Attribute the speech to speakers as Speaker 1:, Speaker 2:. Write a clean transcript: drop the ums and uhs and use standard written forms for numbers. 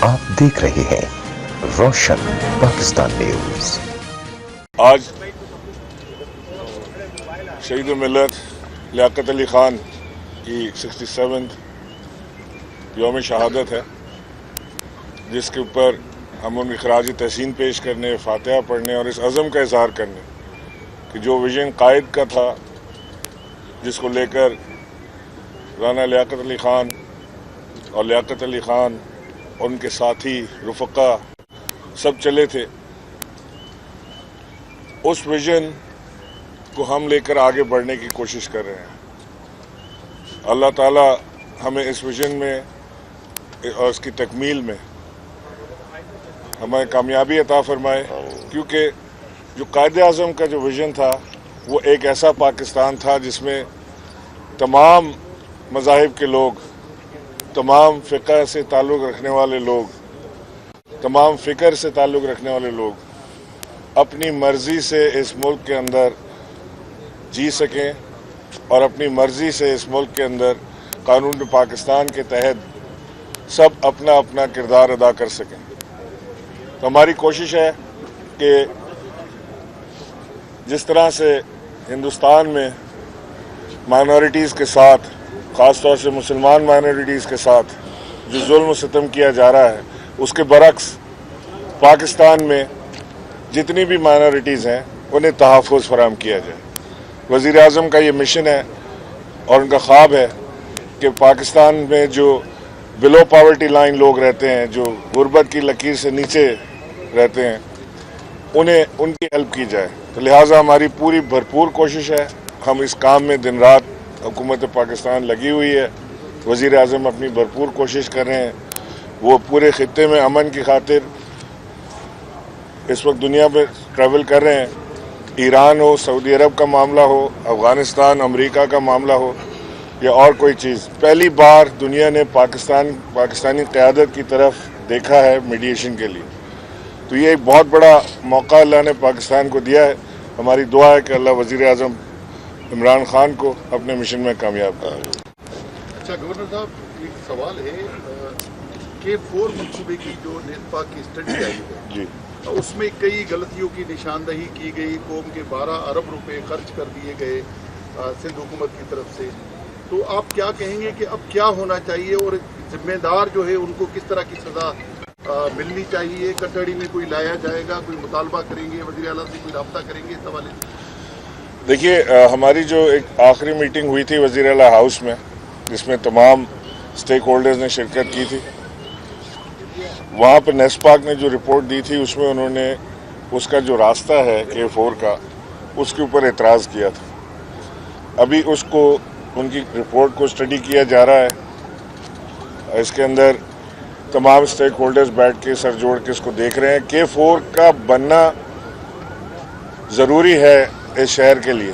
Speaker 1: आप देख रहे हैं रोशन पाकिस्तान न्यूज।
Speaker 2: आज शहीद मिल्लत लियाकत अली खान की 67th यौम शहादत है, जिसके ऊपर हम उनकी खराज तहसीन पेश करने, फातिहा पढ़ने और इस अज़म का इजहार करने कि जो विजन कायद का था, जिसको लेकर राना लियाकत अली खान और लियाकत अली खान और उनके साथी रुफ़क़ा सब चले थे, उस विजन को हम लेकर आगे बढ़ने की कोशिश कर रहे हैं। अल्लाह ताला हमें इस विजन में और इसकी तकमील में हमें कामयाबी अता फरमाए, क्योंकि जो कायदे आज़म का जो विजन था वो एक ऐसा पाकिस्तान था जिसमें तमाम मज़ाहिब के लोग, तमाम फ़िक़्ह से ताल्लुक़ रखने वाले लोग, तमाम फ़िक्र से ताल्लुक़ रखने वाले लोग अपनी मर्ज़ी से इस मुल्क के अंदर जी सकें और अपनी मर्ज़ी से इस मुल्क के अंदर कानून पाकिस्तान के तहत सब अपना अपना किरदार अदा कर सकें। तो हमारी कोशिश है कि जिस तरह से हिंदुस्तान में माइनॉरिटीज़ के साथ, ख़ास तौर से मुसलमान माइनॉरिटीज़ के साथ जो जुल्म सितम किया जा रहा है, उसके बरक्स पाकिस्तान में जितनी भी माइनॉरिटीज़ हैं उन्हें तहफ़्फ़ुज़ फराहम किया जाए। वज़ीर आज़म का ये मिशन है और उनका ख्वाब है कि पाकिस्तान में जो बिलो पॉवर्टी लाइन लोग रहते हैं, जो गुर्बत की लकीर से नीचे रहते हैं, उन्हें उनकी हेल्प की जाए। तो लिहाजा हमारी पूरी भरपूर कोशिश है, हम इस काम में दिन रात हुकूमत पाकिस्तान लगी हुई है। वज़ीर आज़म अपनी भरपूर कोशिश कर रहे हैं, वो पूरे ख़ित्ते में अमन की खातिर इस वक्त दुनिया में ट्रैवल कर रहे हैं। ईरान हो, सऊदी अरब का मामला हो, अफ़गानिस्तान, अमेरिका का मामला हो या और कोई चीज़, पहली बार दुनिया ने पाकिस्तानी क़यादत की तरफ देखा है मीडिएशन के लिए। तो ये एक बहुत बड़ा मौका अल्लाह ने पाकिस्तान को दिया है। हमारी दुआ है कि अल्लाह वज़ीर आज़म इमरान खान को अपने मिशन में कामयाब करे।
Speaker 3: अच्छा गवर्नर साहब, एक सवाल है कि K4 मनसूबे की जो नेट पाक की स्टडी आई है
Speaker 2: जी,
Speaker 3: उसमें कई गलतियों की निशानदही की गई। कौम के 12 अरब रुपए खर्च कर दिए गए सिंध हुकूमत की तरफ से। तो आप क्या कहेंगे कि अब क्या होना चाहिए और जिम्मेदार जो है उनको किस तरह की सज़ा मिलनी चाहिए? कटहड़ी में कोई लाया जाएगा, कोई मुतालबा करेंगे, वज़ीर आला से कोई रब्ता करेंगे इस हवाले से?
Speaker 2: देखिए, हमारी जो एक आखिरी मीटिंग हुई थी वज़ीर आला हाउस में, जिसमें तमाम स्टेक होल्डर्स ने शिरकत की थी, वहाँ पर नेस्पाक ने जो रिपोर्ट दी थी उसमें उन्होंने उसका जो रास्ता है K4 का, उसके ऊपर एतराज़ किया था। अभी उसको, उनकी रिपोर्ट को स्टडी किया जा रहा है। इसके अंदर तमाम स्टेक होल्डर्स बैठ के सर जोड़ के इसको देख रहे हैं। K4 का बनना ज़रूरी है इस शहर के लिए।